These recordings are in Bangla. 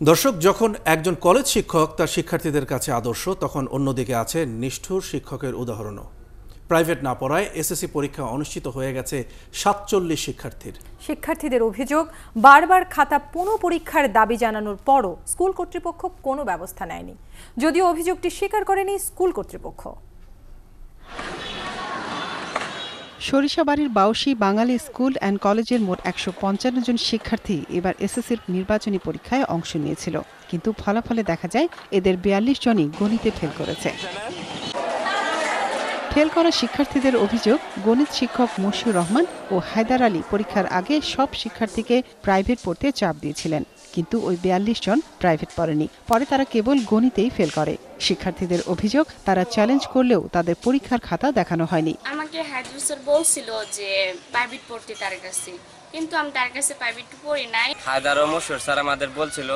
দর্শক, যখন একজন কলেজ শিক্ষক তার শিক্ষার্থীদের কাছে আদর্শ, তখন অন্যদিকে আছে নিষ্ঠুর শিক্ষকের উদাহরণও। প্রাইভেট না পড়ায় এসএসসি পরীক্ষা অনুষ্ঠিত হয়ে গেছে ৪৭ শিক্ষার্থীদের অভিযোগ, বারবার খাতা পুনঃপরীক্ষার দাবি জানানোর পরও স্কুল কর্তৃপক্ষ কোনো ব্যবস্থা নেয়নি। যদিও অভিযোগটি স্বীকার করেনি স্কুল কর্তৃপক্ষ। সরিষাবাড়ির বাউসী বাঙালি স্কুল অ্যান্ড কলেজের মোট ১৫৫ জন শিক্ষার্থী এবার এসএসসির নির্বাচনী পরীক্ষায় অংশ নিয়েছিল, কিন্তু ফলাফলে দেখা যায় এদের ৪২ জনই গণিতে ফেল করেছে। ফেল করা শিক্ষার্থীদের অভিযোগ, গণিত শিক্ষক মশিউর রহমান ও হায়দার আলী পরীক্ষার আগে সব শিক্ষার্থীকে প্রাইভেট পড়তে চাপ দিয়েছিলেন, কিন্তু ওই ৪২ জন প্রাইভেট পড়েনি। পরে তারা কেবল গণিতেই ফেল করে। শিক্ষার্থীদের অভিযোগ, তারা চ্যালেঞ্জ করলেও তাদের পরীক্ষার খাতা দেখানো হয়নি। আমাকে হায়দার স্যার বলছিল যে প্রাইভেট পড়তে তার কাছে, কিন্তু আমি তার কাছে প্রাইভেট পড়ি নাই। হায়দার ও মশিউর স্যার আমাদের বলছিল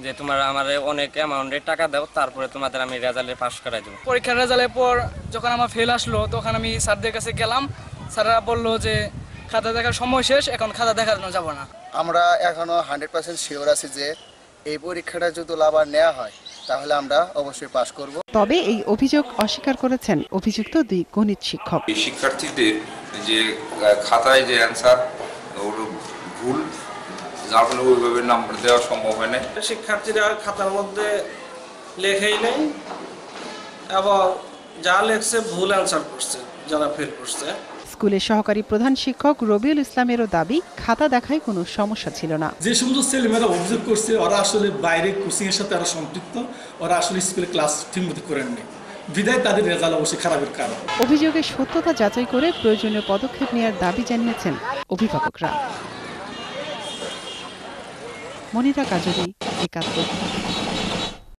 যে তোমরা আমাদের অনেক অ্যামাউন্টের টাকা দাও, তারপরে তোমাদের আমি রেজাল্টে পাস করাই দেবো। পরীক্ষার রেজাল্টের পর যখন আমার ফেল আসলো, তখন আমি স্যারদের কাছে গেলাম। স্যাররা বললো যে খাতা দেখার সময় শেষ, এখন খাতা দেখানো যাব না। আমরা এখনো 100% শিওর আছি যে এই পরীক্ষাটা যদি আবার নেওয়া হয় তাহলে আমরা অবশ্যই পাস করব। তবে এই অভিযোগ অস্বীকার করেছেন অভিযুক্ত ২ গণিত শিক্ষক। এই শিক্ষার্থীদের যে খাতায় যে অ্যান্সার ভুল, যার ফলে ওইভাবে নাম্বার দেওয়া সম্ভব হয় না। শিক্ষার্থীরা খাতার মধ্যে লেখেই নেই এবং যা লেখছে ভুল অ্যান্সার করছে যারা ফেল করছে। স্কুলের সহকারী প্রধান শিক্ষক রবিউল ইসলামেরও দাবি, খাতা দেখায় কোনো সমস্যা ছিল না। যে সমস্ত ছেলেমেয়েরা অভিযোগ করছে ওরা আসলে বাইরে কোচিং এর সাথে আরো সম্পৃক্ত, ওরা আসলে স্কুলে ক্লাস ঠিকমতো করেননি, বিধায় তাদের রেজাল্ট অবশ্যই খারাপের কারণ। অভিযোগের সত্যতা যাচাই করে প্রয়োজনীয় পদক্ষেপ নেওয়ার দাবি জানিয়েছেন অভিভাবকরা। মনিরা কাজরি, একাত্তর।